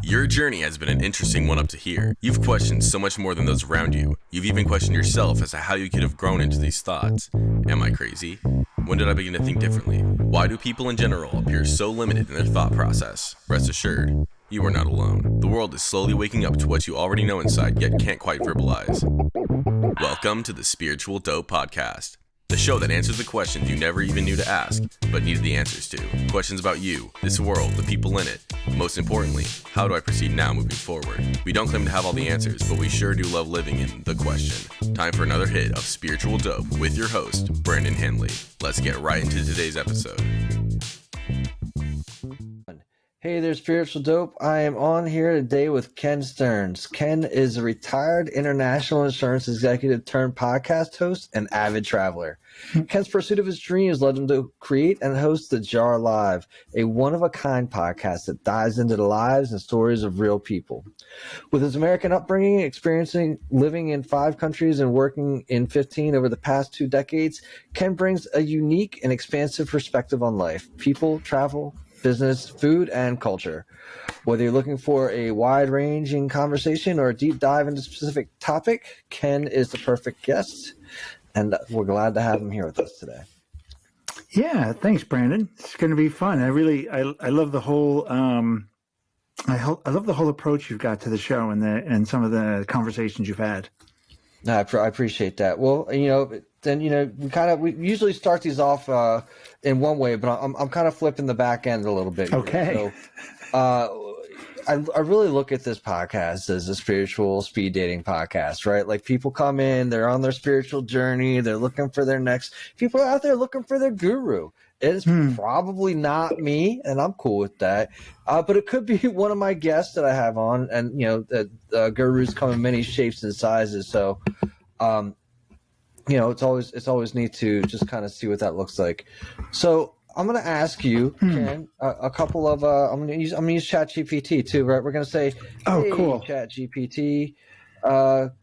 Your journey has been an interesting one up to here. You've questioned so much more than those around you. You've even questioned yourself as to how you could have grown into these thoughts. Am I crazy? When did I begin to think differently? Why do people in general appear so limited in their thought process? Rest assured, you are not alone. The world is slowly waking up to what you already know inside, yet can't quite verbalize. Welcome to the Spiritual Dope Podcast, the show that answers the questions you never even knew to ask, but needed the answers to. Questions about you, this world, the people in it. Most importantly, how do I proceed now moving forward? We don't claim to have all the answers, but we sure do love living in the question. Time for another hit of Spiritual Dope with your host, Brandon Henley. Let's get right into today's episode. Hey there, Spiritual Dope. I am on here today with Ken Stearns. Ken is a retired international insurance executive turned podcast host and avid traveler. Ken's pursuit of his dreams led him to create and host The Jar Live, a one-of-a-kind podcast that dives into the lives and stories of real people. With his American upbringing, experiencing living in 5 countries and working in 15 over the past 2 decades, Ken brings a unique and expansive perspective on life, people, travel, business, food, and culture. Whether you're looking for a wide-ranging conversation or a deep dive into a specific topic, Ken is the perfect guest, and we're glad to have him here with us today. Yeah, thanks, Brandon. It's going to be fun. I love the whole I love the whole approach you've got to the show and some of the conversations you've had. No, I appreciate that. Well, we usually start these off in one way, but I'm kind of flipping the back end a little bit. Okay. So, I really look at this podcast as a spiritual speed dating podcast, right? Like people come in, they're on their spiritual journey, they're looking for their next. People are out there looking for their guru. It's probably not me, and I'm cool with that. But it could be one of my guests that I have on, and the gurus come in many shapes and sizes. So, it's always neat to just kind of see what that looks like. So I'm going to ask you, Ken, a couple of I'm going to use ChatGPT too, right? We're going to say, hey, cool, ChatGPT,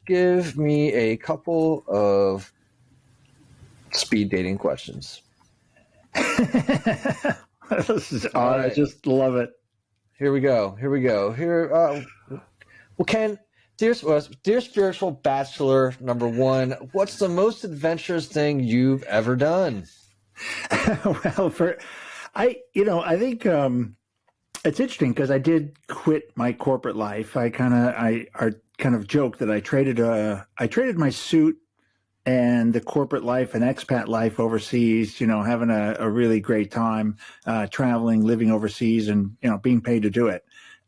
give me a couple of speed dating questions. This is I just love it. Here we go. Well, Ken, dear spiritual bachelor number 1, what's the most adventurous thing you've ever done? Well, I think it's interesting because I did quit my corporate life. I kind of joke that I traded my suit and the corporate life and expat life overseas, having a really great time, traveling, living overseas and, being paid to do it.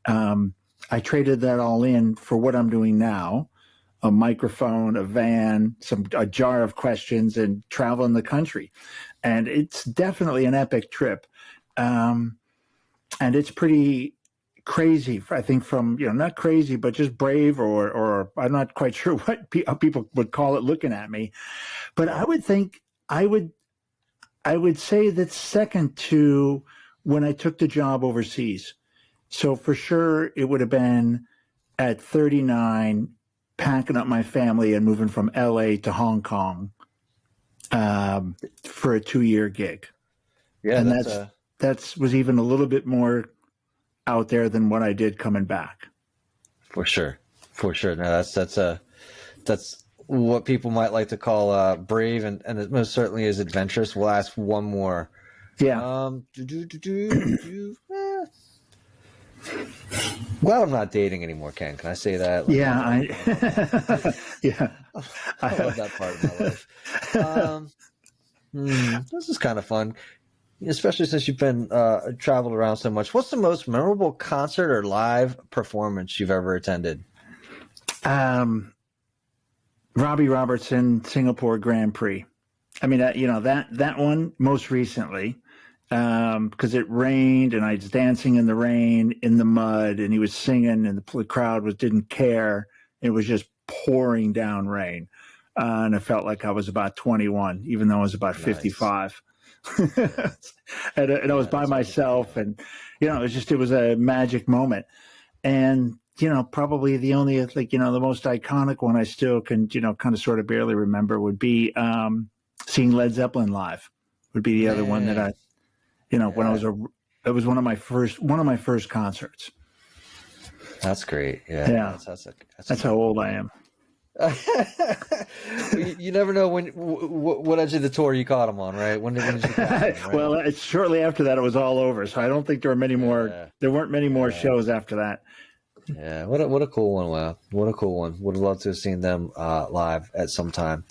I traded that all in for what I'm doing now, a microphone, a van, a jar of questions and traveling the country. And it's definitely an epic trip. And it's pretty crazy, I think, from, not crazy, but just brave or I'm not quite sure what people would call it looking at me. But I would think I would say that's second to when I took the job overseas. So for sure, it would have been at 39, packing up my family and moving from LA to Hong Kong for a 2-year gig. Yeah, and that was even a little bit more out there than what I did coming back. For sure. No, that's what people might like to call brave, and it most certainly is adventurous. We'll ask one more. Yeah. Glad I'm not dating anymore, Ken. Can I say that? Yeah. I love that part of my life. This is kind of fun, especially since you've been traveled around so much. What's the most memorable concert or live performance you've ever attended? Robbie Robertson, Singapore Grand Prix. I mean, that one most recently. Because it rained and I was dancing in the rain, in the mud, and he was singing and the crowd didn't care. It was just pouring down rain. And I felt like I was about 21, even though I was about 55. and I was by myself and, it was a magic moment. And, probably the only, the most iconic one I still can, kind of sort of barely remember would be seeing Led Zeppelin live would be the other one that I, when it was one of my first concerts. That's great. Yeah. Yeah. That's how old I am. You never know what edge of the tour you caught him on, right? When did you catch him, right? Well, it's shortly after that it was all over, so I don't think there were many more. There weren't many more shows after that. Yeah, what a cool one! Wow, what a cool one! Would have loved to have seen them live at some time.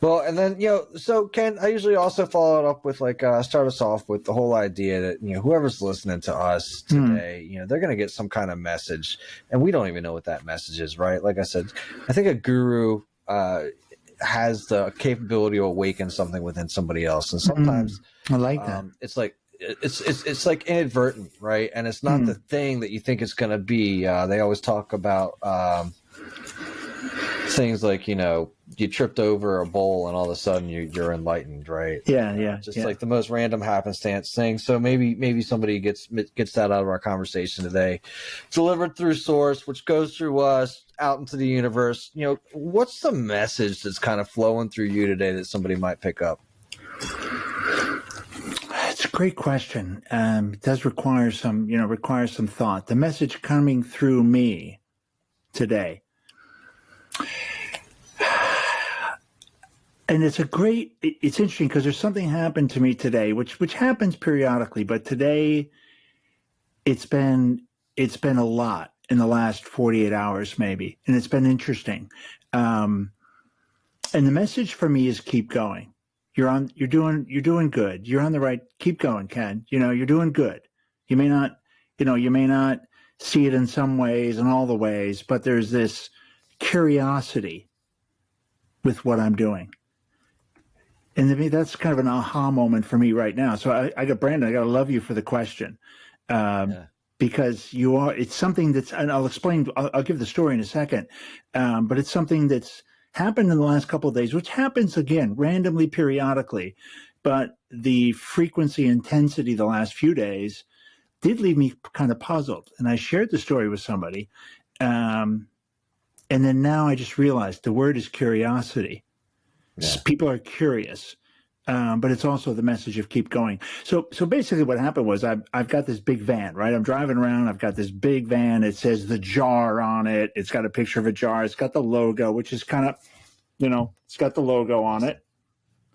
Well, and then so Ken, I usually also follow it up with start us off with the whole idea that whoever's listening to us today, they're going to get some kind of message, and we don't even know what that message is, right? Like I said, I think a guru has the capability to awaken something within somebody else, and sometimes I like that. It's like. It's like inadvertent, right? And it's not the thing that you think it's going to be. They always talk about things like you tripped over a bowl and all of a sudden you're enlightened, right? Yeah. Just like the most random happenstance thing. So maybe somebody gets that out of our conversation today, delivered through source, which goes through us out into the universe. What's the message that's kind of flowing through you today that somebody might pick up? It's a great question. It does require some thought. The message coming through me today, and it's interesting because there's something happened to me today, which happens periodically, but today it's been a lot in the last 48 hours maybe, and it's been interesting. And the message for me is keep going. You're doing good. You're on the right. Keep going, Ken. You're doing good. You may not see it in some ways and all the ways, but there's this curiosity with what I'm doing. And to me, that's kind of an aha moment for me right now. So I got Brandon, I got to love you for the question. Because it's something that's, and I'll explain, I'll give the story in a second. But it's something that's happened in the last couple of days, which happens again randomly, periodically, but the frequency, intensity the last few days did leave me kind of puzzled. And I shared the story with somebody, and then now I just realized the word is curiosity. Yeah. People are curious, but it's also the message of keep going. So basically, what happened was I've got this big van, right? I'm driving around. I've got this big van. It says the jar on it. It's got a picture of a jar. It's got the logo, which is kind of, it's got the logo on it.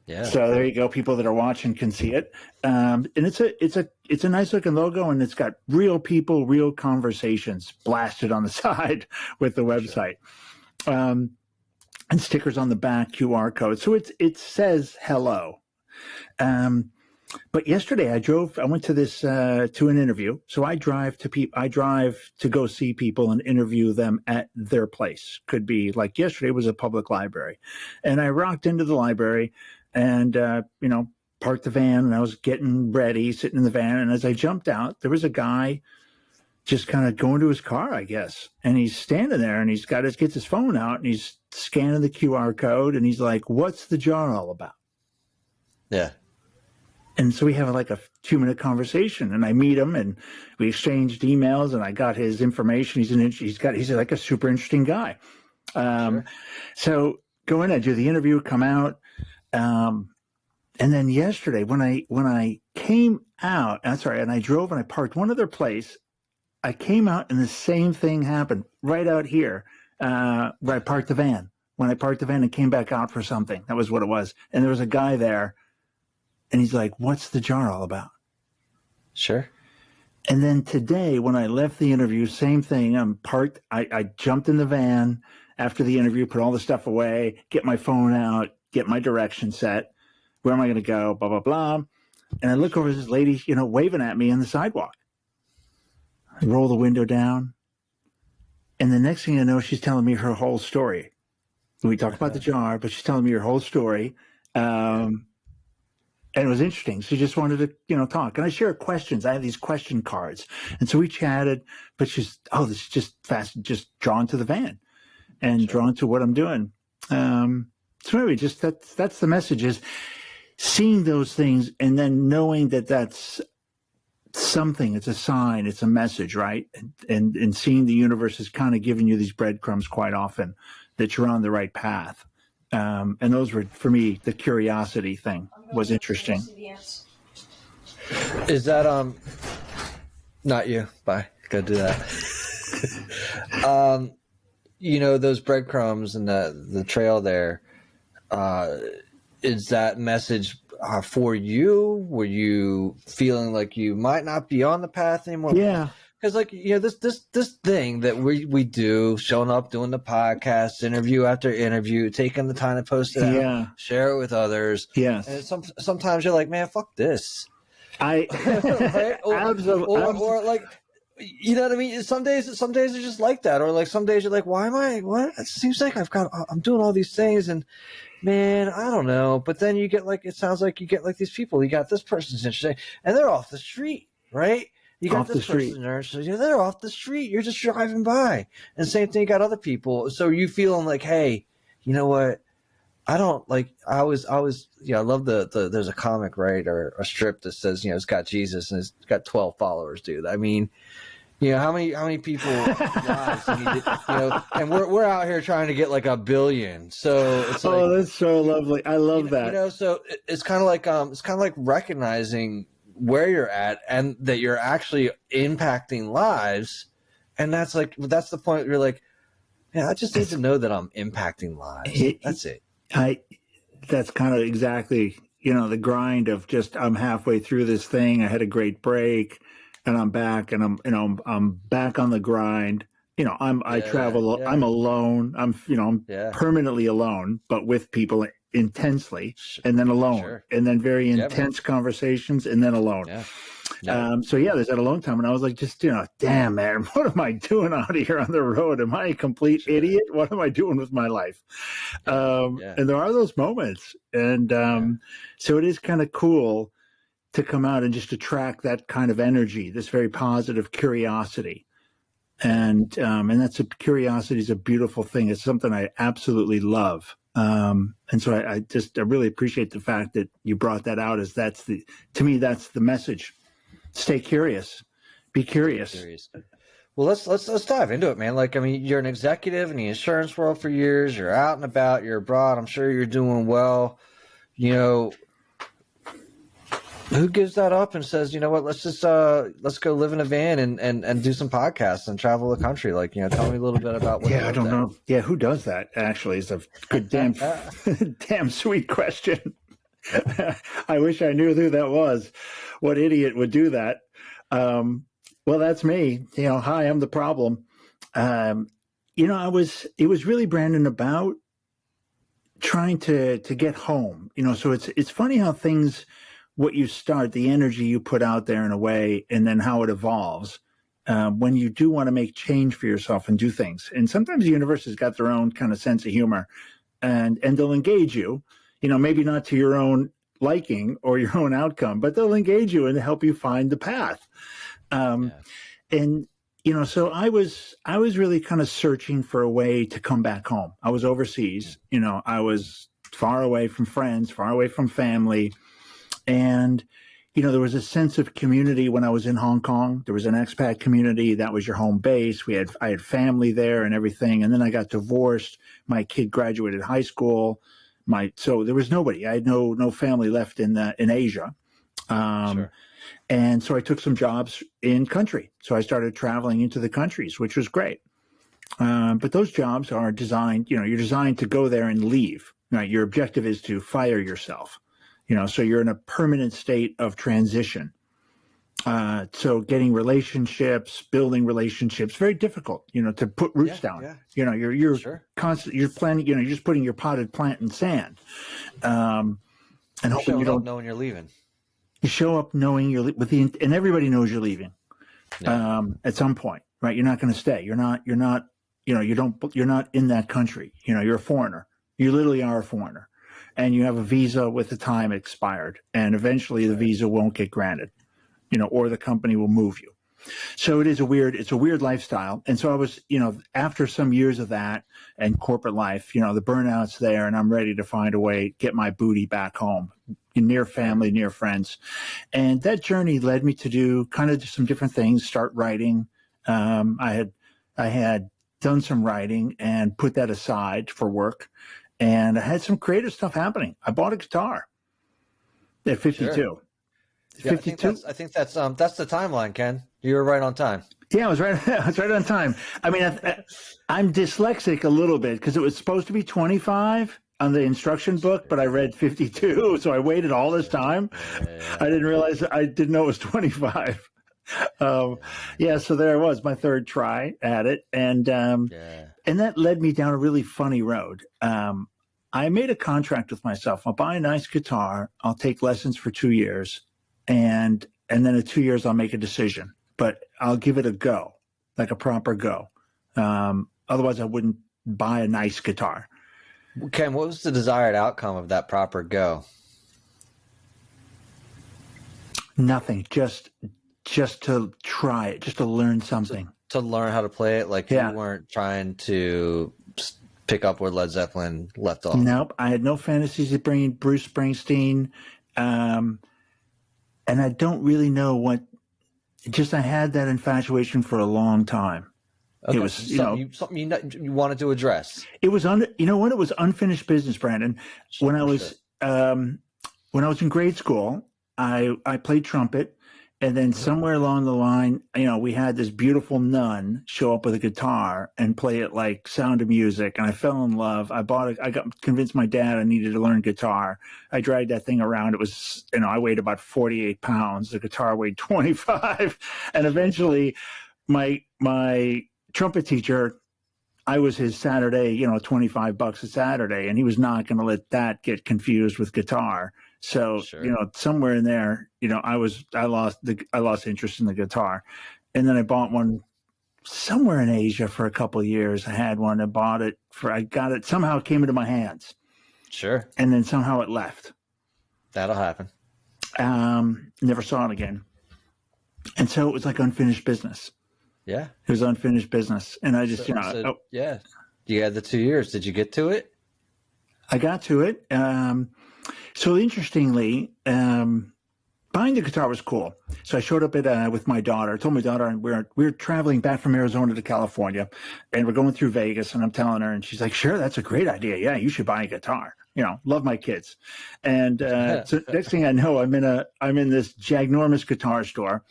Yeah. So there you go. People that are watching can see it. And it's a nice looking logo, and it's got real people, real conversations blasted on the side with the website. Sure. And stickers on the back, QR code. So it says hello. But yesterday I went to this, to an interview. So I drive to go see people and interview them at their place. Could be like yesterday was a public library. And I rocked into the library and, parked the van, and I was getting ready, sitting in the van. And as I jumped out, there was a guy just kind of going to his car, I guess. And he's standing there, and gets his phone out, and he's scanning the QR code, and he's like, "What's the jar all about?" Yeah. And so we have like a 2-minute conversation, and I meet him, and we exchanged emails, and I got his information. He's like a super interesting guy. Sure. So go in, I do the interview, come out. And then yesterday when I came out, and I drove and I parked one other place, I came out and the same thing happened right out here, where I parked the van. When I parked the van and came back out for something, that was what it was. And there was a guy there, and he's like, "What's the jar all about?" Sure. And then today, when I left the interview, same thing. I'm parked. I jumped in the van after the interview, put all the stuff away, get my phone out, get my direction set. Where am I going to go? Blah, blah, blah. And I look over, this lady, waving at me on the sidewalk. I roll the window down. And the next thing I know, she's telling me her whole story. We talked about the jar, but she's telling me her whole story. And it was interesting. She just wanted to, talk. And I share questions. I have these question cards. And so we chatted, but this is just fast, just drawn to the van and drawn to what I'm doing. So anyway, just that's the message, is seeing those things and then knowing that that's something, it's a sign, it's a message, right? And seeing the universe is kind of giving you these breadcrumbs quite often that you're on the right path. And those were, for me, the curiosity thing was interesting. Is that, not you, bye, go do that. Those breadcrumbs and the trail there, is that message for you? Were you feeling like you might not be on the path anymore? Yeah. Because this thing that we do, showing up, doing the podcast, interview after interview, taking the time to post it out, share it with others. Yes. And sometimes you're like, man, fuck this. Right? Absolutely. Or like, you know what I mean? Some days are just like that. Or like some days you're like, why am I? What? It seems like I'm doing all these things, and man, I don't know. But then you get it sounds like you get like these people. You got this person's interesting, and they're off the street, right? You got this person there, so they're off the street. You're just driving by, and same thing. You got other people, so you feeling like, hey, you know what? I don't like. I always, I love the. There's a comic, right, or a strip that says, it's got Jesus and it's got 12 followers, dude. I mean, how many people lives and we're out here trying to get like 1 billion. So it's like, that's so lovely. I love that. So it's kind of like recognizing where you're at and that you're actually impacting lives, and that's the point where you're like, I just need to know that I'm impacting lives. That's it. That's kind of exactly the grind of just, I'm halfway through this thing. I had a great break, and I'm back, and I'm back on the grind. I travel. I'm alone. I'm permanently alone, but with people intensely, and then alone, and then very intense conversations, and then alone. There's that alone time, and I was like, just damn, man, what am I doing out here on the road? Am I a complete idiot? What am I doing with my life? And there are those moments, and so it is kind of cool to come out and just attract that kind of energy, this very positive curiosity. And curiosity is a beautiful thing. It's something I absolutely love. And so I really appreciate the fact that you brought that out, as to me, that's the message. Stay curious, be curious. Well, let's dive into it, man. Like, I mean, you're an executive in the insurance world for years. You're out and about, you're abroad. I'm sure you're doing well. Who gives that up and says, you know what, let's go live in a van and do some podcasts and travel the country? Like, tell me a little bit about what. I don't know. Yeah, who does that? Actually, is a good damn sweet question. I wish I knew who that was. What idiot would do that? Well, that's me. Hi, I'm the problem. It was really, Brandon, about trying to get home. So it's funny how things, what you start, the energy you put out there in a way, and then how it evolves when you do want to make change for yourself and do things. And sometimes the universe has got their own kind of sense of humor, and they'll engage you, maybe not to your own liking or your own outcome, but they'll engage you and help you find the path. And, so I was really kind of searching for a way to come back home. I was overseas, I was far away from friends, far away from family. And, there was a sense of community when I was in Hong Kong. There was an expat community. That was your home base. I had family there and everything. And then I got divorced. My kid graduated high school. So there was nobody. I had no family left in Asia. Sure. And so I took some jobs in country. So I started traveling into the countries, which was great. But those jobs are designed, you're designed to go there and leave. Right? Your objective is to fire yourself. So you're in a permanent state of transition. So getting relationships, building relationships, very difficult, to put roots down. Yeah. You're sure. Constantly, you're planning, you're just putting your potted plant in sand. And hoping you don't know when you're leaving. You show up knowing you're and everybody knows you're leaving. At some point, right? You're not going to stay. You're not in that country. You're a foreigner. You literally are a foreigner. And you have a visa with the time expired, and eventually the visa won't get granted, or the company will move you. So it's a weird lifestyle. And so I was, after some years of that and corporate life, the burnout's there, and I'm ready to find a way to get my booty back home, near family, near friends. And that journey led me to do kind of some different things, start writing. I had done some writing and put that aside for work. And I had some creative stuff happening. I bought a guitar at 52. Sure. Yeah, 52. I think that's the timeline, Ken. You were right on time. Yeah, I was right. I was right on time. I mean, I'm dyslexic a little bit because it was supposed to be 25 on the instruction book, but I read 52, so I waited all this time. I didn't realize I didn't know it was 25. Yeah, so there I was, my third try at it, and that led me down a really funny road. I made a contract with myself. I'll buy a nice guitar. I'll take lessons for 2 years, and then in 2 years I'll make a decision. But I'll give it a go, like a proper go. Otherwise, I wouldn't buy a nice guitar. Ken, what was the desired outcome of that proper go? Nothing. Just to try it, just to learn something. To learn how to play it? Like you weren't trying to pick up where Led Zeppelin left off? Nope. I had no fantasies of bringing Bruce Springsteen. And I don't really know what. Just I had that infatuation for a long time. Okay. It was something you wanted to address. It was when it was unfinished business, Brandon. When I was in grade school, I played trumpet, and then somewhere along the line, we had this beautiful nun show up with a guitar and play it like Sound of Music, and I fell in love. I got convinced my dad I needed to learn guitar. I dragged that thing around. It was, I weighed about 48 pounds. The guitar weighed 25, and eventually, my trumpet teacher, I was his Saturday, $25 a Saturday, and he was not going to let that get confused with guitar. So, somewhere in there, I lost interest in the guitar. And then I bought one somewhere in Asia for a couple of years. I had one. I got it. Somehow it came into my hands. Sure. And then somehow it left. That'll happen. Never saw it again. And so it was like unfinished business. Yeah. It was unfinished business. And I just, yeah. You had the 2 years. Did you get to it? I got to it. So interestingly, buying the guitar was cool. So I showed up with my daughter. I told my daughter we're traveling back from Arizona to California, and we're going through Vegas. And I'm telling her, and she's like, "Sure, that's a great idea. Yeah, you should buy a guitar. Love my kids." And so next thing I know, I'm in this ginormous guitar store,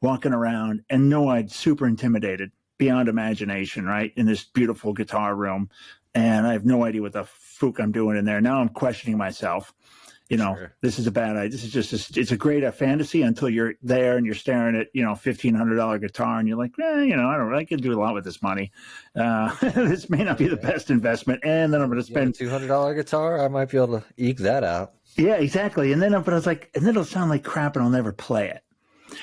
walking around, and I'm super intimidated beyond imagination, right, in this beautiful guitar room, and I have no idea what the fook I'm doing in there. Now I'm questioning myself. Sure. This is a bad idea. This is just it's a great fantasy until you're there and you're staring at $1,500 guitar, and you're like, I can do a lot with this money. This may not be the best investment, and then I'm going to spend $200 guitar. I might be able to eke that out. Yeah, exactly. And then, but I was like, and then it'll sound like crap, and I'll never play it.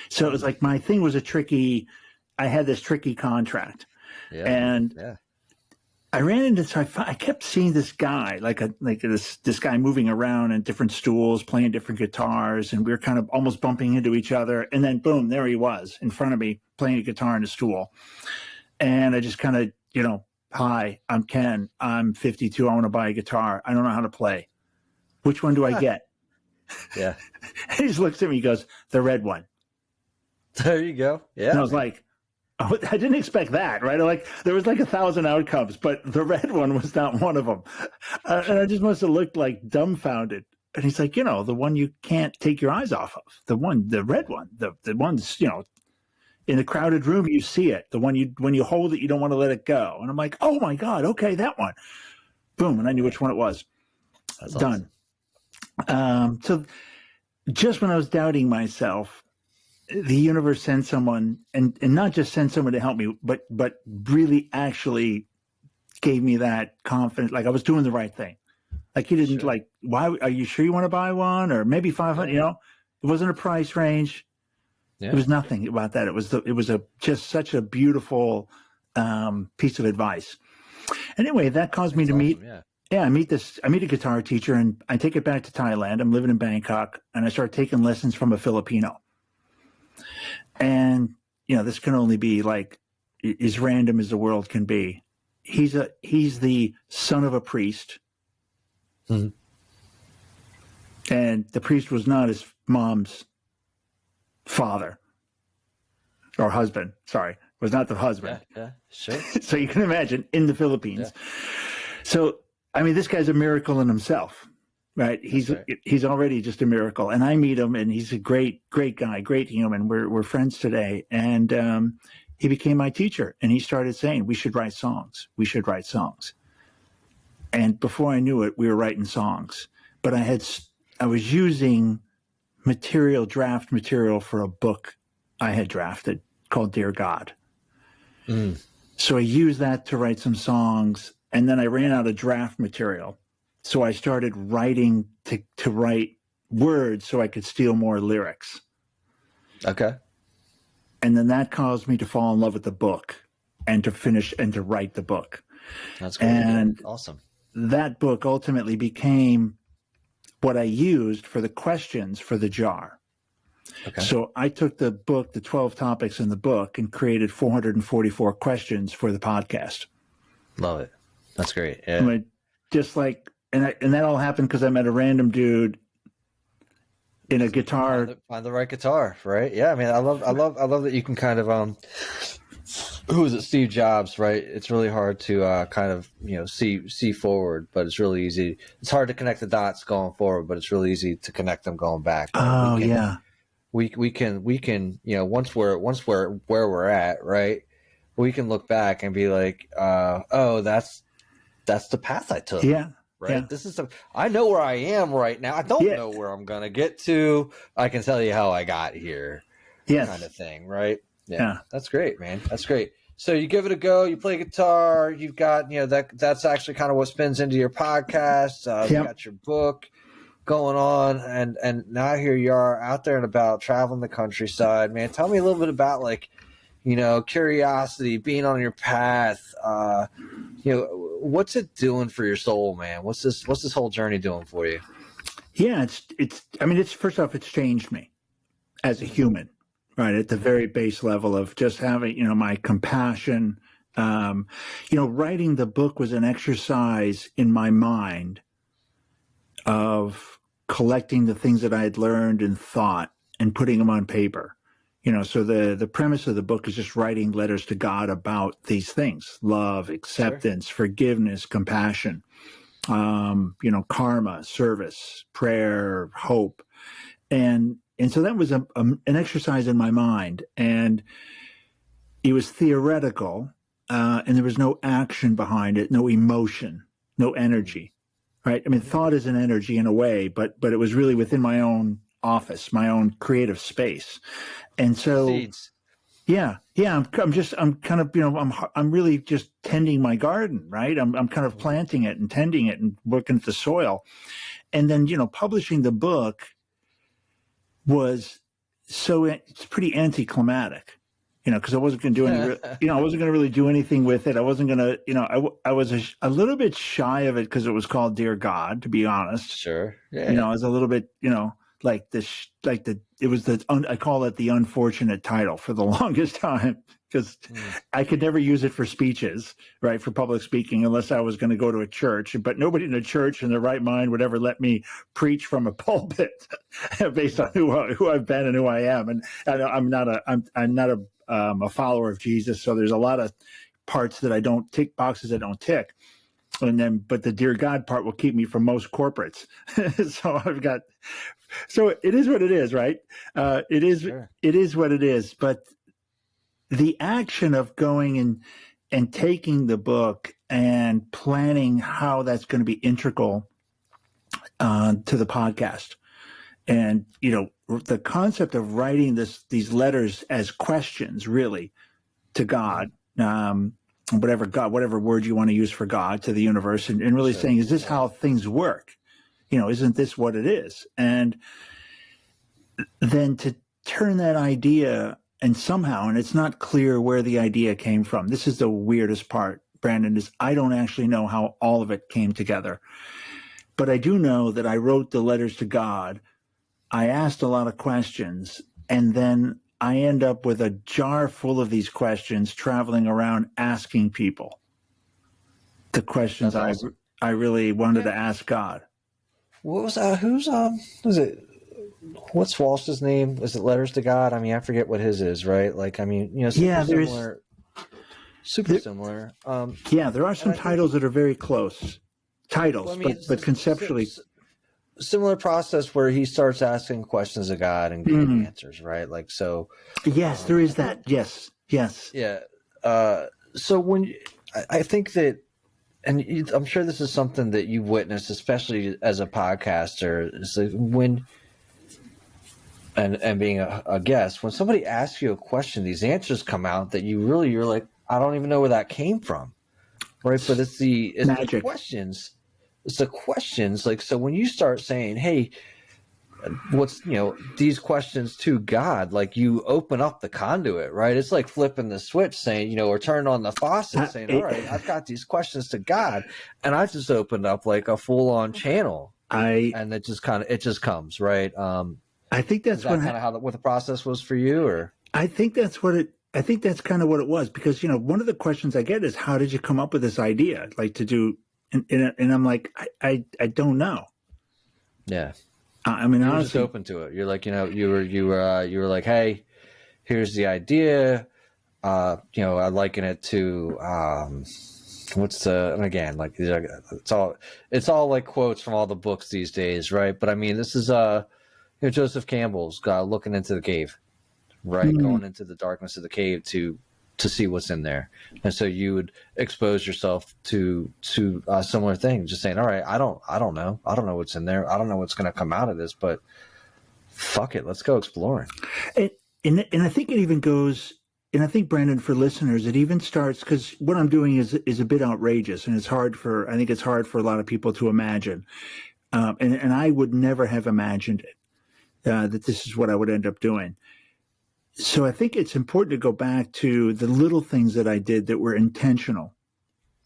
So it was like my thing was I had this tricky contract, and I ran into. So I kept seeing this guy, this guy moving around in different stools, playing different guitars, and we were kind of almost bumping into each other. And then, boom, there he was in front of me playing a guitar in a stool. And I just kind of, "Hi, I'm Ken. I'm 52. I want to buy a guitar. I don't know how to play. Which one do I get?" Yeah. He just looks at me. He goes, "The red one." There you go. Yeah. And I was like, oh, I didn't expect that, right? There was 1,000 outcomes, but the red one was not one of them. And I just must have looked like dumbfounded. And he's like, the one you can't take your eyes off of, the red one, the one's, in a crowded room, you see it. The one when you hold it, you don't want to let it go. And I'm like, oh my God, okay, that one. Boom. And I knew which one it was. That's done. Awesome. So just when I was doubting myself, the universe sent someone, and not just send someone to help me, but really actually gave me that confidence, like I was doing the right thing. Like he didn't why are you sure you want to buy one, or maybe 500? It wasn't a price range. Yeah. It was nothing about that. It was just such a beautiful piece of advice. Anyway, that caused me to meet. I meet a guitar teacher, and I take it back to Thailand. I'm living in Bangkok, and I start taking lessons from a Filipino. And this can only be as random as the world can be. He's the son of a priest, and the priest was not his mom's father or husband. Sorry, was not the husband. Yeah, sure. So you can imagine in the Philippines. Yeah. So this guy's a miracle in himself. Right. He's already just a miracle. And I meet him, and he's a great guy, great human. We're friends today. And he became my teacher, and he started saying, we should write songs. We should write songs. And before I knew it, we were writing songs. But I was using draft material for a book I had drafted called Dear God. So I used that to write some songs, and then I ran out of draft material. So I started writing to write words so I could steal more lyrics. Okay. And then that caused me to fall in love with the book and to finish and to write the book. That's great. And awesome. That book ultimately became what I used for the questions for the jar. Okay. So I took the book, the 12 topics in the book, and created 444 questions for the podcast. Love it. That's great. Yeah. Just like, and that all happened because I met a random dude in a guitar. Find the right guitar, right? Yeah. I mean, I love that you can kind of, who is it? Steve Jobs, right? It's really hard to kind of, see forward, but it's really easy. It's hard to connect the dots going forward, but it's really easy to connect them going back. Oh, yeah. We can, once we're where we're at, right? We can look back and be like, oh, that's the path I took. Yeah. Right. Yeah. I know where I am right now. I don't know where I'm going to get to. I can tell you how I got here. Yes. Kind of thing. Right. Yeah. That's great, man. That's great. So you give it a go, you play guitar, you've got, that's actually kind of what spins into your podcast. You got your book going on, and now here you are out there and about traveling the countryside, man. Tell me a little bit about curiosity, being on your path. What's it doing for your soul, man? What's this whole journey doing for you? Yeah, it's first off, it's changed me as a human, right? At the very base level of just having, my compassion. Writing the book was an exercise in my mind of collecting the things that I had learned and thought and putting them on paper. So the premise of the book is just writing letters to God about these things: love, acceptance, forgiveness, compassion, karma, service, prayer, hope. And so that was an exercise in my mind, and it was theoretical, and there was no action behind it, no emotion, no energy, right? I mean, thought is an energy in a way, but it was really within my own office, my own creative space. And so, Seeds. I'm really just tending my garden, right? I'm kind of planting it and tending it and working at the soil. And then, publishing the book was it's pretty anticlimactic, because I wasn't going to do any, I wasn't going to really do anything with it. I wasn't going to, I was a little bit shy of it because it was called Dear God, to be honest. Sure. Yeah. I was a little bit, I call it the unfortunate title for the longest time, because I could never use it for speeches, right, for public speaking, unless I was going to go to a church. But nobody in a church in their right mind would ever let me preach from a pulpit based on who I've been and who I am. And I'm not a follower of Jesus, so there's a lot of parts that I don't tick, boxes I don't tick. But the Dear God part will keep me from most corporates. So it is what it is, right? It is what it is. But the action of going and taking the book and planning how that's going to be integral to the podcast, and the concept of writing these letters as questions, really, to God. Whatever word you want to use for God, to the universe, and really saying, is this how things work? Isn't this what it is? And then to turn that idea, and it's not clear where the idea came from. This is the weirdest part, Brandon, is I don't actually know how all of it came together. But I do know that I wrote the letters to God. I asked a lot of questions, and then I end up with a jar full of these questions, traveling around asking people the questions awesome. I really wanted to ask God. What was was it? What's Walsh's name? Is it Letters to God? I mean, I forget what his is, right? Similar. There are some titles that are very close titles, but conceptually. Similar process where he starts asking questions of God and getting answers, right? Yes, there is that. Yes. Yes. Yeah. So when I think that, and I'm sure this is something that you've witnessed, especially as a podcaster, is like when and being a guest, when somebody asks you a question, these answers come out that you're like, I don't even know where that came from, right? But it's the Magic. questions. It's the questions. Like, so when you start saying, hey, what's, these questions to God, like you open up the conduit, right? It's like flipping the switch saying, or turning on the faucet saying, all right, I've got these questions to God. And I just opened up like a full on channel and it just comes, right? I think that's kind of what the process was for you, or? I think that's kind of what it was, because, one of the questions I get is, how did you come up with this idea? Like to do, and I'm like, I don't know. Yeah. I mean, you were honestly, just open to it. You're like, you were like, hey, here's the idea. I liken it to and again, like it's all like quotes from all the books these days, right? But I mean, this is Joseph Campbell's looking into the cave, right? Going into the darkness of the cave to see what's in there. And so you would expose yourself to similar things, just saying, all right, I don't know. I don't know what's in there. I don't know what's going to come out of this, but fuck it. Let's go exploring. And I think it even goes, and I think, Brandon, for listeners, it even starts, because what I'm doing is a bit outrageous, and I think it's hard for a lot of people to imagine. And I would never have imagined it, that this is what I would end up doing. So I think it's important to go back to the little things that I did that were intentional,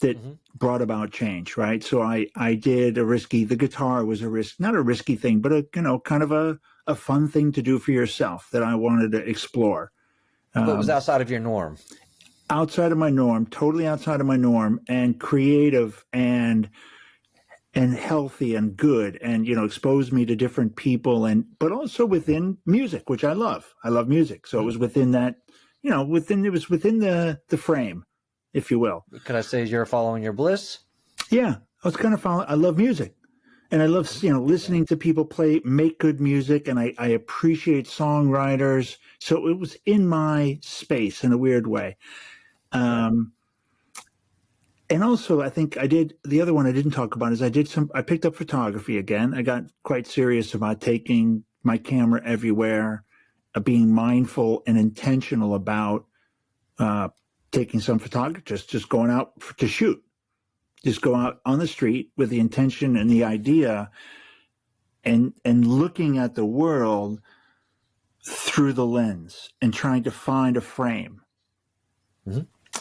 that brought about change, right? So I did the guitar was not a risky thing, but kind of a fun thing to do for yourself that I wanted to explore. But it was outside of your norm. Outside of my norm, totally outside of my norm, and creative and healthy and good, and exposed me to different people, but also within music, which I love. I love music, so it was within that, within the frame, if you will. Could I say you're following your bliss? Yeah, I was kind of following. I love music, and I love listening to people make good music, and I appreciate songwriters. So it was in my space in a weird way. And also, I think the other one I didn't talk about is I picked up photography again. I got quite serious about taking my camera everywhere, being mindful and intentional about taking some photography, just going out to shoot. Just go out on the street with the intention and the idea and looking at the world through the lens and trying to find a frame.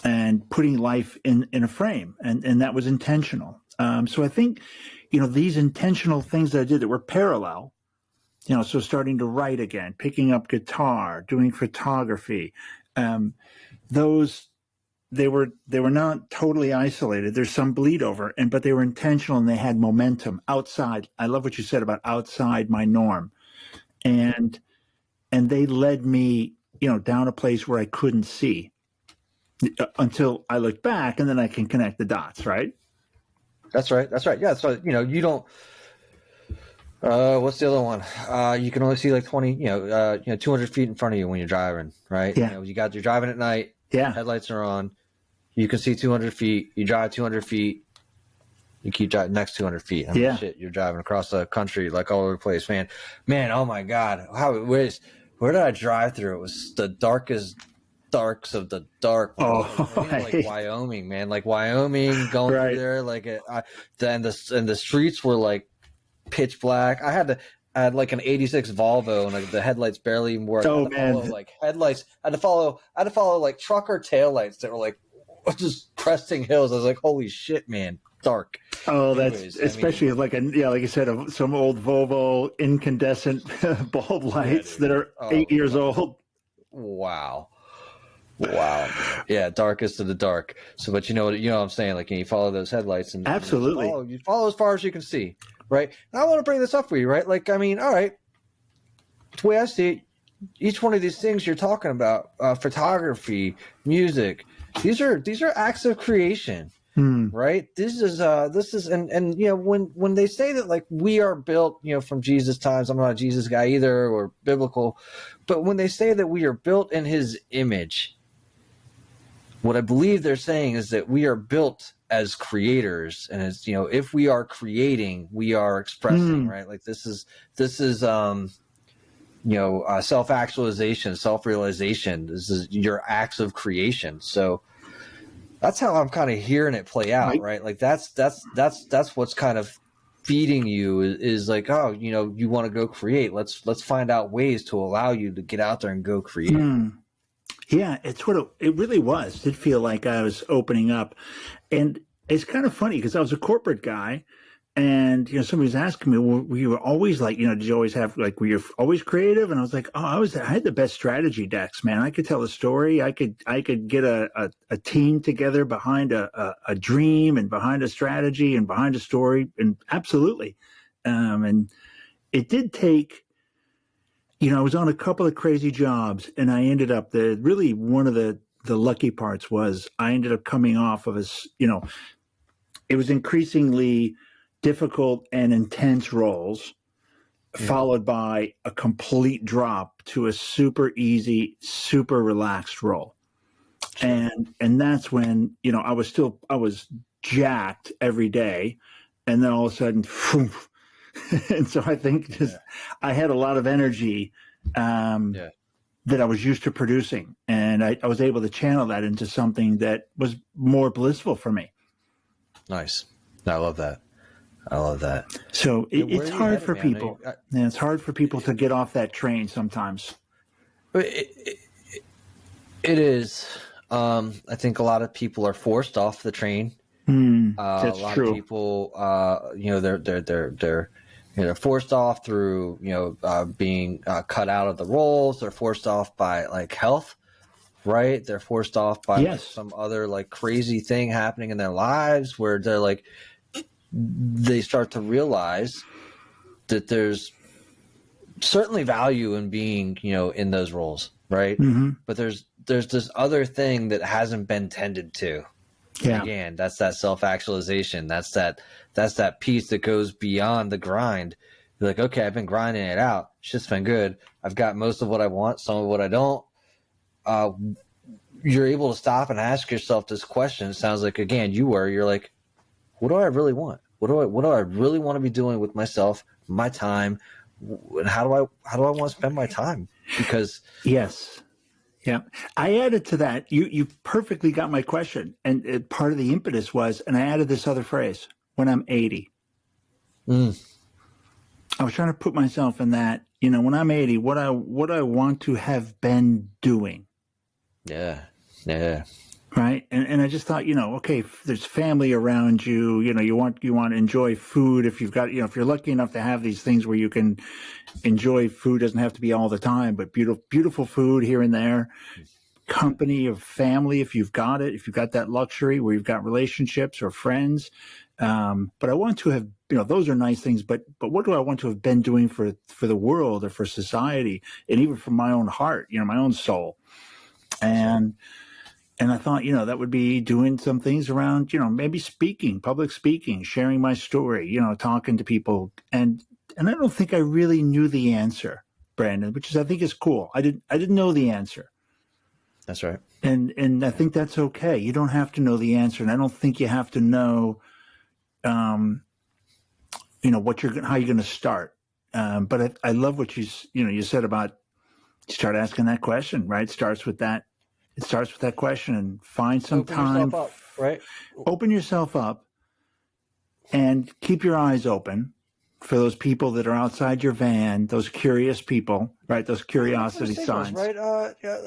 And putting life in a frame. And that was intentional. So I think, these intentional things that I did that were parallel, so starting to write again, picking up guitar, doing photography, they were not totally isolated. There's some bleed over, but they were intentional and they had momentum outside. I love what you said about outside my norm. And they led me, down a place where I couldn't see, until I look back, and then I can connect the dots, right? That's right. Yeah. So, you don't, what's the other one? You can only see like 200 feet in front of you when you're driving, right? Yeah. You're driving at night. Yeah. Headlights are on. You can see 200 feet. You drive 200 feet. You keep driving next 200 feet. Shit, you're driving across the country, like all over the place, man. Oh my God. Where did I drive through? It was the darkest darks of the dark. Like Wyoming, man, like Wyoming, going through there, like then the streets were like pitch black. I had like an '86 Volvo, and like the headlights barely even worked. I had to follow like trucker taillights that were like just cresting hills. I was like, holy shit, man, dark. Oh, that's especially like you said, some old Volvo incandescent bulb lights that are 8 years old. Wow. Yeah, darkest of the dark. So, but you know what I'm saying? Like, you follow those headlights, and absolutely, you follow as far as you can see, right? And I want to bring this up for you, right? Like, I mean, all right, the way I see it, each one of these things you're talking about, photography, music, these are acts of creation, right? This is and when they say that, like, we are built, from Jesus times. I'm not a Jesus guy either, or biblical, but when they say that we are built in His image, what I believe they're saying is that we are built as creators, and it's, if we are creating, we are expressing, right? Like this is self-actualization, self-realization. This is your acts of creation. So that's how I'm kind of hearing it play out, right? Like that's what's kind of feeding you is like, oh, you want to go create. Let's find out ways to allow you to get out there and go create. Yeah, it's what it really was. It did feel like I was opening up. And it's kind of funny because I was a corporate guy, and somebody was asking me, well, were you always like, did you always have like, were you always creative? And I was like, oh, I had the best strategy decks, man. I could tell a story. I could get a team together behind a dream and behind a strategy and behind a story, and absolutely. And it did take. I was on a couple of crazy jobs, and I ended up really one of the lucky parts was I ended up coming off of it was increasingly difficult and intense roles, followed by a complete drop to a super easy, super relaxed role. Sure. And that's when, I was jacked every day, and then all of a sudden, phew, and so I think I had a lot of energy that I was used to producing, and I was able to channel that into something that was more blissful for me. Nice. I love that. So it's hard for people. It's hard for people to get off that train sometimes. It is. I think a lot of people are forced off the train. That's a lot true. of people, they're forced off through, being cut out of the roles. They're forced off by like health, right? They're forced off by like, some other like crazy thing happening in their lives where they're like, they start to realize that there's certainly value in being, in those roles, right? But there's this other thing that hasn't been tended to. Yeah. Again, that's that self-actualization. That's that piece that goes beyond the grind. You're like, okay, I've been grinding it out. Shit's been good. I've got most of what I want, some of what I don't. You're able to stop and ask yourself this question. It sounds like, again, you're like, what do I really want? What do I really want to be doing with myself, my time, and how do I want to spend my time? Because yes. Yeah, I added to that. You perfectly got my question, and part of the impetus was, and I added this other phrase: when I'm 80. I was trying to put myself in that. When I'm 80, what I want to have been doing. Yeah. Right, and I just thought, okay, there's family around you. You want to enjoy food if you've got, if you're lucky enough to have these things where you can enjoy food. Doesn't have to be all the time, but beautiful food here and there. Company of family, if you've got it, if you've got that luxury where you've got relationships or friends. But I want to have, those are nice things. But what do I want to have been doing for the world or for society, and even for my own heart, my own soul, And I thought, that would be doing some things around, maybe public speaking, sharing my story, talking to people. And I don't think I really knew the answer, Brandon, which I think is cool. I didn't know the answer. That's right. And I think that's okay. You don't have to know the answer. And I don't think you have to know, how you're going to start. But I love what you said about start asking that question, right? It starts with that question, and find some time. Yourself up, right? Open yourself up and keep your eyes open for those people that are outside your van, those curious people, right? Those curiosity signs. Right?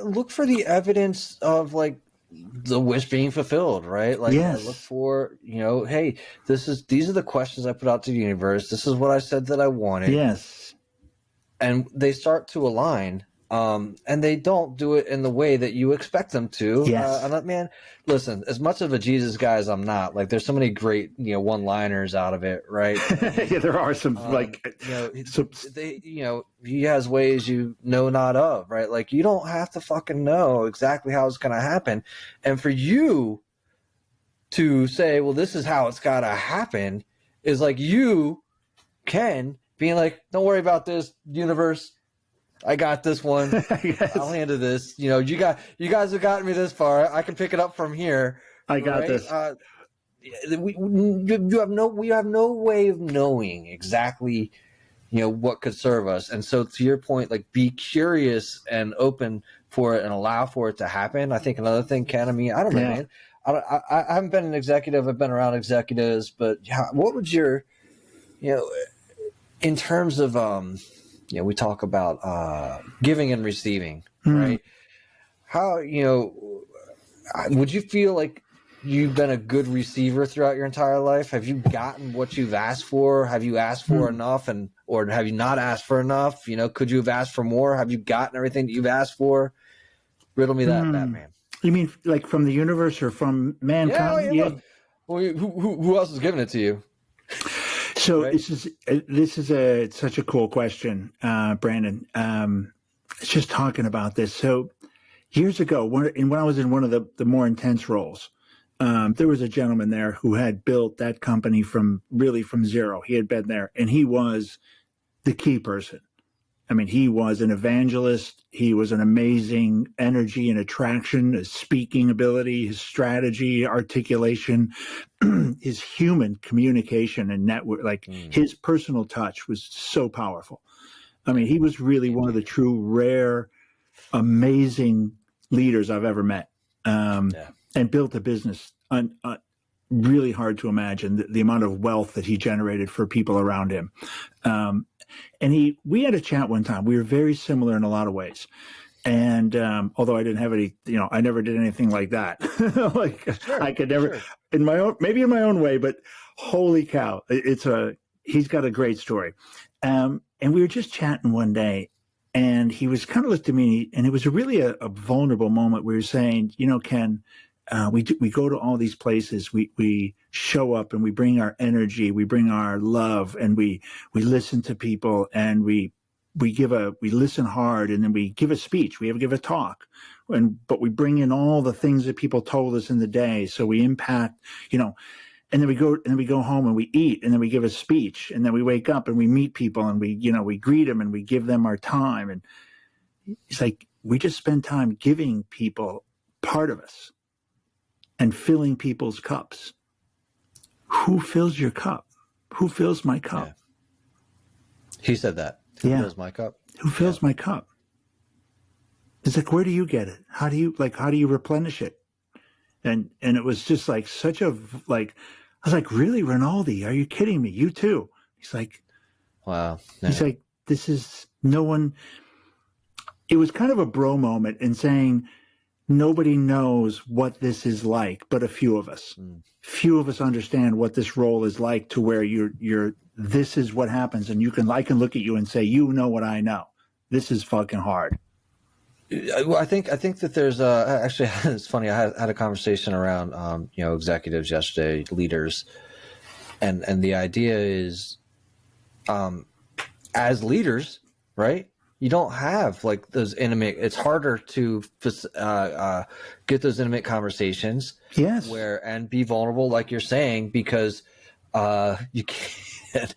Look for the evidence of like the wish being fulfilled, right? Like look for, hey, these are the questions I put out to the universe. This is what I said that I wanted. Yes. And they start to align. And they don't do it in the way that you expect them to. Yes. Man, listen, as much of a Jesus guy as I'm not, like there's so many great, one-liners out of it, right? Yeah, there are some he has ways not of, right? Like you don't have to fucking know exactly how it's going to happen. And for you to say, well, this is how it's got to happen is like you can being like, don't worry about this, universe. I got this one. Yes. I'll handle this. You know, you guys have gotten me this far. I can pick it up from here. I got right? this. We have no way of knowing exactly, you know, what could serve us. And so to your point, like, be curious and open for it and allow for it to happen. I think another thing, Ken, I mean, I don't know, man. I haven't been an executive. I've been around executives, but what would your, you know, in terms of, you know, we talk about giving and receiving, right? How, you know, would you feel like you've been a good receiver throughout your entire life? Have you gotten what you've asked for? Have you asked for enough, or have you not asked for enough? You know, could you have asked for more? Have you gotten everything that you've asked for? Riddle me that, Batman. You mean like from the universe or from mankind? Yeah. Well, who else is giving it to you? So right? This is such a cool question, Brandon. Just talking about this. So years ago, when I was in one of the more intense roles, there was a gentleman there who had built that company from zero. He had been there, and he was the key person. I mean, he was an evangelist. He was an amazing energy and attraction, his speaking ability, his strategy, articulation, his human communication and network, his personal touch was so powerful. I mean, he was really one of the true rare, amazing leaders I've ever met, and built a business really hard to imagine the amount of wealth that he generated for people around him. And we had a chat one time. We were very similar in a lot of ways. And although I didn't have any, you know, I never did anything like that. I could never, maybe in my own way, but holy cow, he's got a great story. And we were just chatting one day, and he was kind of looked at me, and it was really a vulnerable moment. We were saying, you know, Ken, we go to all these places, we show up and we bring our energy, we bring our love, and we listen to people, and we listen hard, and then we give a speech, we give a talk, but we bring in all the things that people told us in the day. So we impact, you know, and then we go home and we eat, and then we give a speech, and then we wake up and we meet people, and we greet them, and we give them our time. And it's like, we just spend time giving people part of us and filling people's cups. Who fills your cup? Who fills my cup? Yeah. He said that. Who fills my cup? Who fills my cup? It's like, where do you get it? How do you replenish it? And it was just like such a, like, I was like, really, Rinaldi? Are you kidding me? You too? He's like, wow. Yeah. He's like, this is no one. It was kind of a bro moment in saying, nobody knows what this is like, but a few of us. Few of us understand what this role is like, to where this is what happens, and I can look at you and say, you know what I know. This is fucking hard. Well, I think that there's actually, it's funny. I had a conversation around you know, executives yesterday, leaders, and the idea is, as leaders, right? You don't have like those intimate. It's harder to get those intimate conversations. Yes. And be vulnerable, like you're saying, because you can't,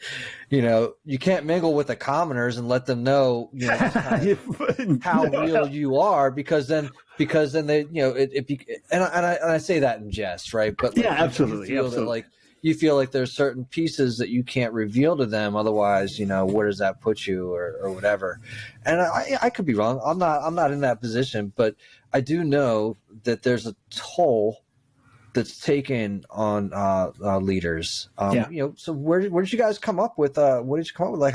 you know, you can't mingle with the commoners and let them know, you know, kind of how real you are, because then they, you know, and I say that in jest, right? But like, yeah, absolutely. That, like, you feel like there's certain pieces that you can't reveal to them, otherwise, you know, where does that put you, or whatever. And I could be wrong. I'm not in that position, but I do know that there's a toll that's taken on leaders. You know, so where did you guys come up with? What did you come up with? Like,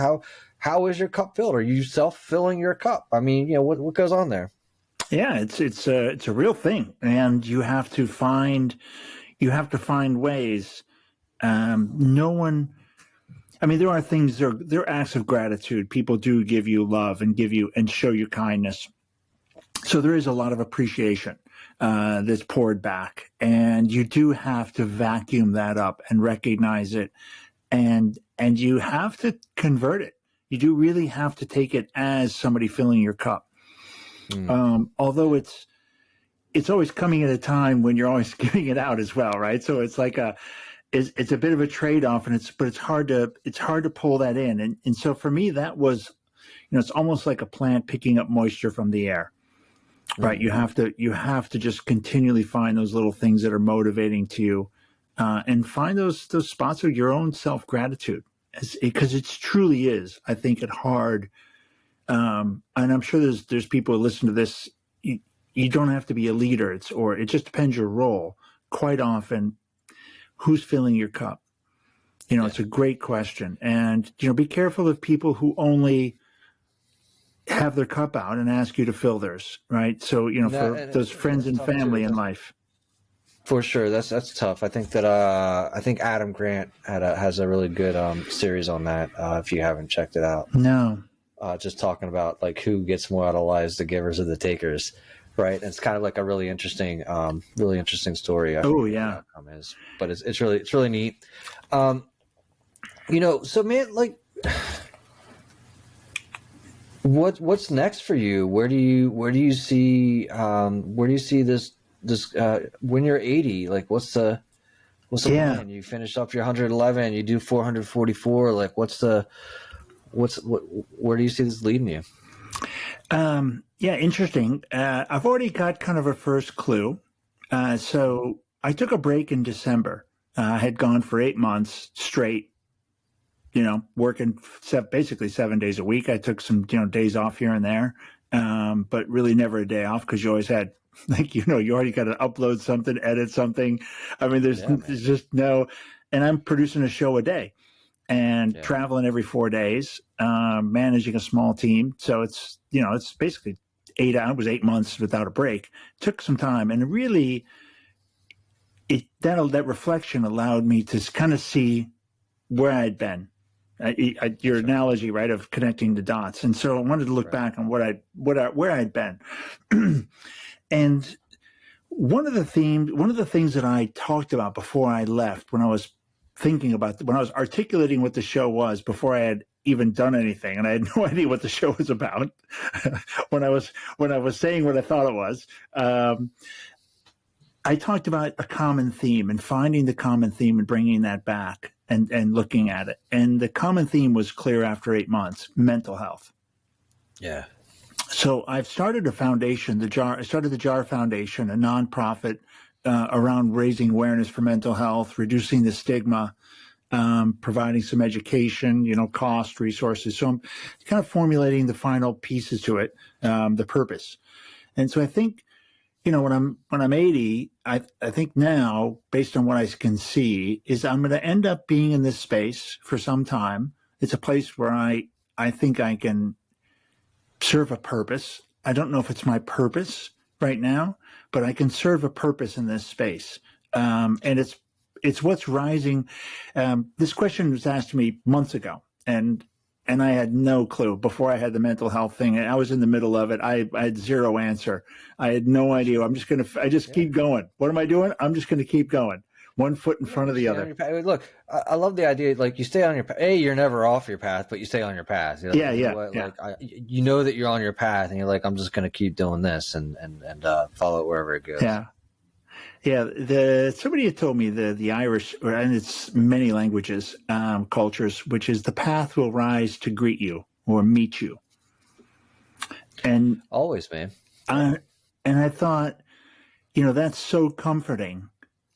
how is your cup filled? Are you self-filling your cup? I mean, you know, what goes on there? Yeah, it's a real thing, and you have to find ways. No one, I mean, there are things, there are acts of gratitude. People do give you love and show you kindness. So there is a lot of appreciation that's poured back, and you do have to vacuum that up and recognize it, and you have to convert it. You do really have to take it as somebody filling your cup. Although it's always coming at a time when you're always giving it out as well, right? So it's like it's a bit of a trade-off, but it's hard to pull that in. And so for me, that was it's almost like a plant picking up moisture from the air, right? Mm-hmm. You have to just continually find those little things that are motivating to you, and find those spots of your own self-gratitude, because it truly is, I think, it hard. And I'm sure there's people who listen to this. You don't have to be a leader. It just depends your role. Quite often, who's filling your cup? It's a great question. And, be careful of people who only have their cup out and ask you to fill theirs, right? So, for those friends and family in life. For sure, that's tough. I think that I think Adam Grant has a really good series on that. If you haven't checked it out, no, just talking about like who gets more out of lives, the givers or the takers, right? And it's kind of like a really interesting story. I forget yeah, what the outcome is, but it's really neat. So man, like, what's next for you? Where do you see this when you're 80? Like, what's the plan? You finish up your 111, you do 444. Like, where do you see this leading you? Interesting. I've already got kind of a first clue. So I took a break in December. I had gone for 8 months straight, working basically 7 days a week. I took some, days off here and there, but really never a day off, because you always had, like, you already got to upload something, edit something. I mean, there's just no, and I'm producing a show a day and traveling every 4 days, managing a small team. So it's basically 8 hours. It was 8 months without a break. Took some time, and really, that reflection allowed me to kind of see where I'd been. Your analogy, right, of connecting the dots. And so I wanted to look back on where I'd been. And one of the things that I talked about before I left, when I was articulating what the show was, before I had even done anything, and I had no idea what the show was about, when I was saying what I thought it was, I talked about a common theme and finding the common theme and bringing that back and looking at it. And the common theme was clear after 8 months: mental health. Yeah. So I've started a foundation, I started the JAR Foundation, a nonprofit around raising awareness for mental health, reducing the stigma, providing some education, cost, resources. So I'm kind of formulating the final pieces to it, the purpose. And so I think, when I'm 80, I think now, based on what I can see, is I'm going to end up being in this space for some time. It's a place where I think I can serve a purpose. I don't know if it's my purpose right now, but I can serve a purpose in this space. And it's what's rising. This question was asked to me months ago, and I had no clue before I had the mental health thing. I was in the middle of it. I had zero answer. I had no idea. I just keep going. What am I doing? I'm just going to keep going. One foot in front of the other. Look, I love the idea. Like, you stay on your path. You're never off your path, but you stay on your path. Like, Like, you know that you're on your path, and you're like, I'm just going to keep doing this and follow it wherever it goes. Yeah. Yeah. Somebody had told me the Irish, and it's many languages, cultures, which is the path will rise to greet you or meet you. And always, man. And I thought, that's so comforting.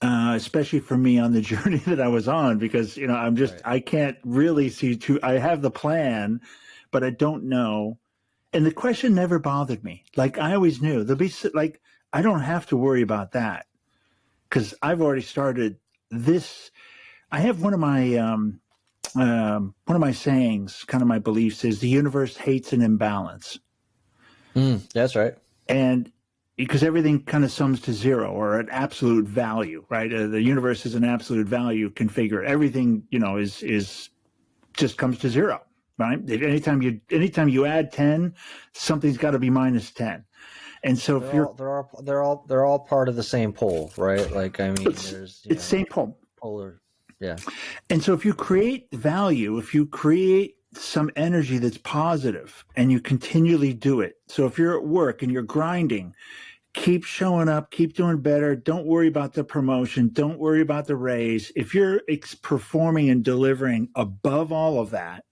Especially for me on the journey that I was on, because, I'm just, right. I can't really I have the plan, but I don't know. And the question never bothered me. Like, I always knew there'll be, like, I don't have to worry about that, because I've already started this. I have one of my sayings, kind of my beliefs, is the universe hates an imbalance. That's right. And because everything kind of sums to zero or an absolute value, right? The universe is an absolute value configure. Everything, is just comes to zero, right? Anytime you add 10, something's got to be minus 10. And so they're all part of the same pole, right? Like, I mean, it's same pole. Polar, yeah. And so if you create value, if you create some energy that's positive, and you continually do it. So if you're at work and you're grinding, keep showing up, keep doing better. Don't worry about the promotion. Don't worry about the raise. If you're performing and delivering above all of that,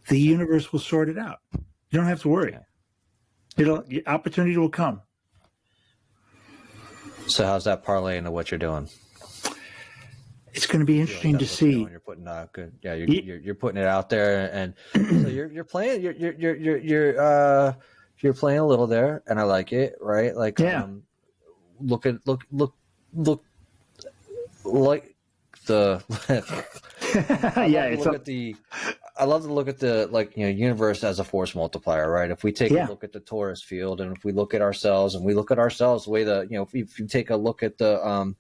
the universe will sort it out. You don't have to worry. Opportunity will come. So how's that parlay into what you're doing? It's going to be interesting to see. You're putting good. Yeah, you're putting it out there, and so you're playing. You're playing a little there, and I like it. Right? Like, look like the I love to look at the universe as a force multiplier, right? If we take a look at the torus field, and if we look at ourselves, and we look at ourselves the way if you take a look at the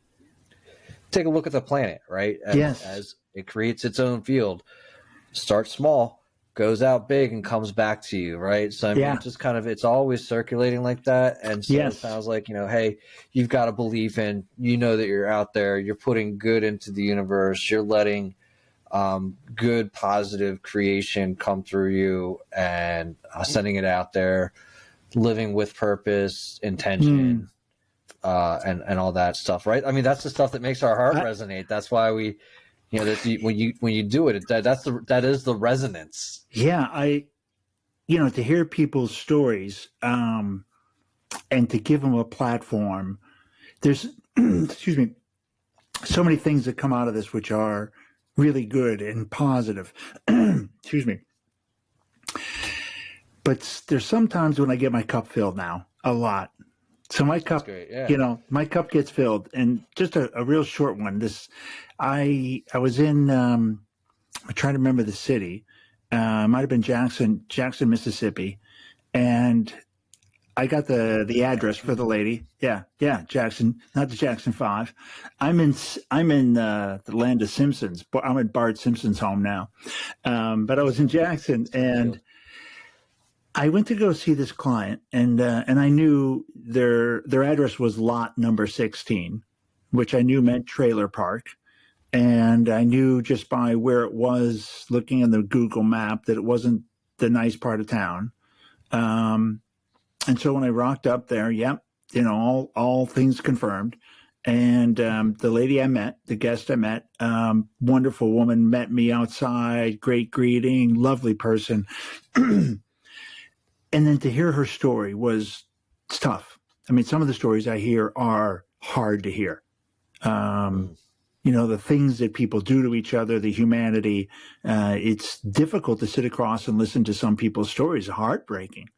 planet, right? As it creates its own field, starts small, goes out big, and comes back to you, right? So I mean, it's just kind of, it's always circulating like that. And so it sounds like, hey, you've got to believe in, that you're out there, you're putting good into the universe, you're letting good, positive creation come through you, and sending it out there, living with purpose, intention, and all that stuff, right? I mean, that's the stuff that makes our heart resonate. That's why we, when you do it, that is the resonance. Yeah, to hear people's stories, and to give them a platform. There's, excuse me, so many things that come out of this which are really good and positive. Excuse me. But there's sometimes when I get my cup filled now, a lot. So my cup, my cup gets filled, and just a real short one. I was in, I'm trying to remember the city. Might have been Jackson, Mississippi, and I got the address for the lady. Yeah, Jackson, not the Jackson 5. I'm in the land of Simpsons. I'm at Bart Simpson's home now, but I was in Jackson, and I went to go see this client, and I knew their address was lot number 16, which I knew meant trailer park. And I knew just by where it was, looking in the Google map, that it wasn't the nice part of town. And so when I rocked up there, all things confirmed. And the lady I met, the guest I met, wonderful woman, met me outside, great greeting, lovely person. And then to hear her story was tough. I mean, some of the stories I hear are hard to hear. The things that people do to each other, the humanity, it's difficult to sit across and listen to some people's stories, heartbreaking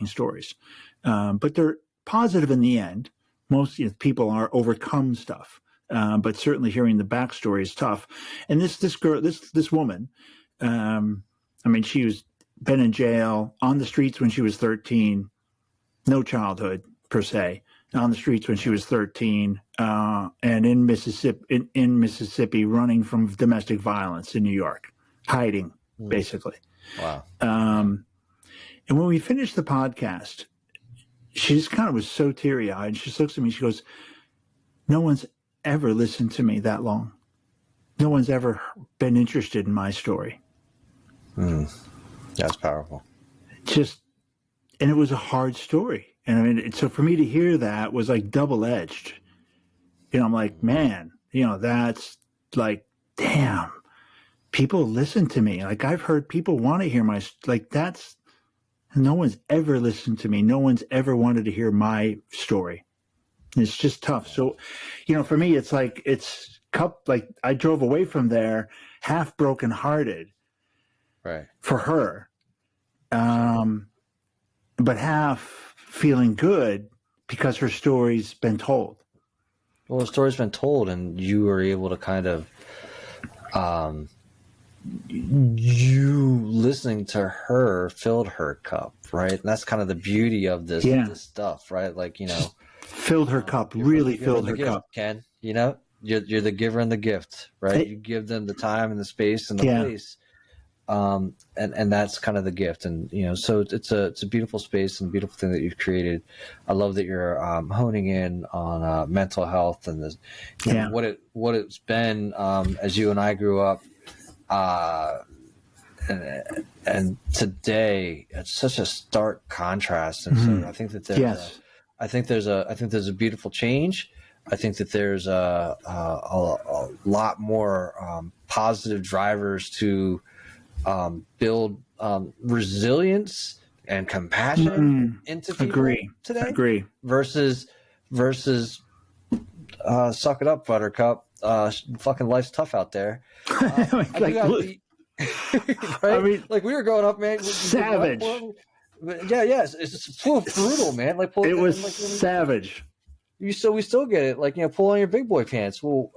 stories. But they're positive in the end. Most people are overcome stuff. But certainly hearing the backstory is tough. And this girl, this woman, she was been in jail, on the streets when she was 13, no childhood per se, on the streets when she was 13, and in Mississippi, running from domestic violence in New York, hiding, basically. Wow. And when we finished the podcast, she just kind of was so teary-eyed. She just looks at me, she goes, "No one's ever listened to me that long. No one's ever been interested in my story." That's powerful. And it was a hard story. And so for me to hear that was like double-edged. I'm like, man, that's like, damn, people listen to me. Like, I've heard people want to hear no one's ever listened to me. No one's ever wanted to hear my story. It's just tough. So, for me, it's like, I drove away from there half brokenhearted, right, for her. But half feeling good because her story's been told. Well, the story's been told, and you were able to kind of, you listening to her filled her cup, right? And that's kind of the beauty of this stuff, right? Like, filled her cup, really filled her cup. Ken, you're the giver and the gift, right? You give them the time and the space and the place. And that's kind of the gift. And, so it's a beautiful space and beautiful thing that you've created. I love that you're honing in on mental health and what it's been as you and I grew up. And today it's such a stark contrast. And so I think that there's a beautiful change. I think that there's a lot more positive drivers to build resilience and compassion into people today. Agree. Versus suck it up, Buttercup. Fucking life's tough out there. Right? I mean, like we were growing up, man. Savage. It's just brutal, man. Like it was savage. We still get it. Like, pull on your big boy pants. Well,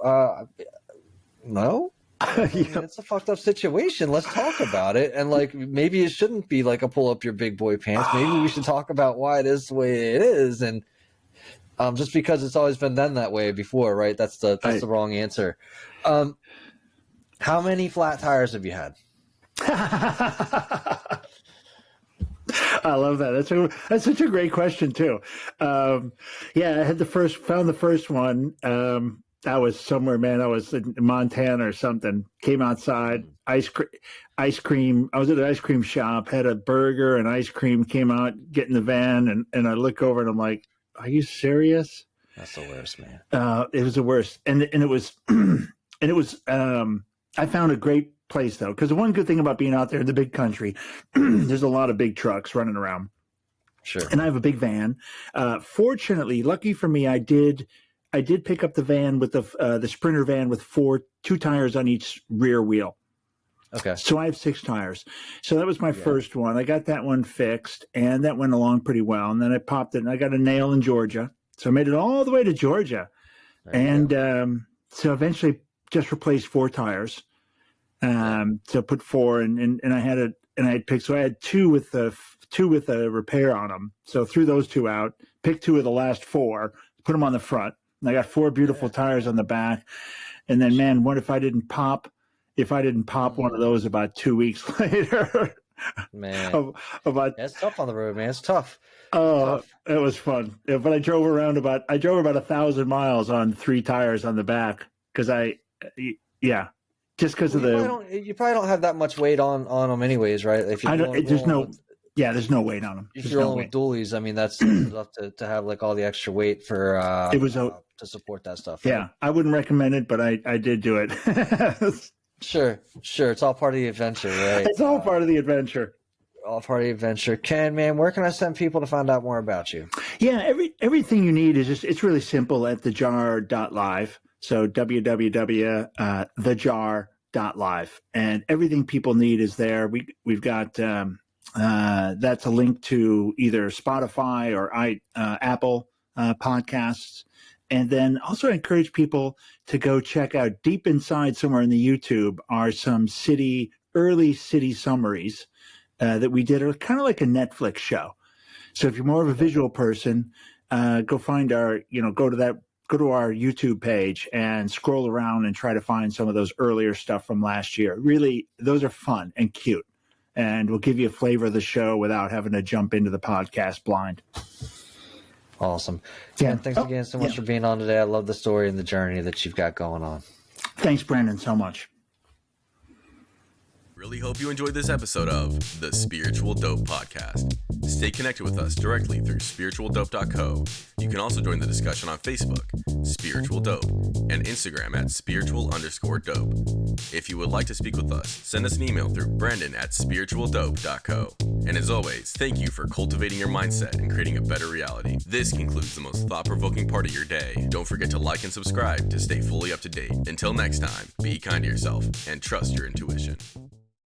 no. I mean, it's a fucked up situation. Let's talk about it. And like, maybe it shouldn't be like a pull up your big boy pants. Maybe we should talk about why it is the way it is. And just because it's always been done that way before, right? That's the wrong answer. How many flat tires have you had? I love that. That's such a great question too. I had found the first one. I was somewhere, man. I was in Montana or something. Came outside, ice cream. I was at an ice cream shop, had a burger and ice cream. Came out, get in the van, and I look over and I'm like, "Are you serious?" That's the worst, man. It was the worst, and it was, I found a great place though, because the one good thing about being out there in the big country, there's a lot of big trucks running around. Sure. And I have a big van. Fortunately, lucky for me, I did pick up the van with the Sprinter van with two tires on each rear wheel. Okay. So I have 6 tires. So that was my first one. I got that one fixed, and that went along pretty well. And then I popped it, and I got a nail in Georgia. So I made it all the way to Georgia. So eventually just replaced 4 tires. So put 4, and I had picked. So I had 2 with a repair on them. So threw those 2 out, picked 2 of the last 4, put them on the front. And I got 4 beautiful tires on the back. And then, man, what if I didn't pop one of those about 2 weeks later? Man, it's tough on the road, man. It's tough. It was fun. But I drove about 1,000 miles on 3 tires on the back because just because of you probably don't have that much weight on them anyways, right? If there's no weight on them. If you're rolling with dualies, I mean, that's enough to have like all the extra weight for to support that stuff. Right? Yeah, I wouldn't recommend it, but I did do it. Sure. It's all part of the adventure, right? It's all part of the adventure. All part of the adventure. Ken, man, where can I send people to find out more about you? Yeah, everything you need is it's really simple at thejar.live. So www.thejar.live, and everything people need is there. We've got that's a link to either Spotify or Apple podcasts. And then also encourage people to go check out deep inside somewhere in the YouTube are some early city summaries that we did, are kind of like a Netflix show. So if you're more of a visual person, go find go to our YouTube page and scroll around and try to find some of those earlier stuff from last year. Really, those are fun and cute, and will give you a flavor of the show without having to jump into the podcast blind. Awesome. Ken, thanks again so much for being on today. I love the story and the journey that you've got going on. Thanks, Brandon, so much. Really hope you enjoyed this episode of the Spiritual Dope Podcast. Stay connected with us directly through spiritualdope.co. You can also join the discussion on Facebook, Spiritual Dope, and Instagram at spiritual_dope. If you would like to speak with us, send us an email through brandon@spiritualdope.co. And as always, thank you for cultivating your mindset and creating a better reality. This concludes the most thought-provoking part of your day. Don't forget to like and subscribe to stay fully up to date. Until next time, be kind to yourself and trust your intuition.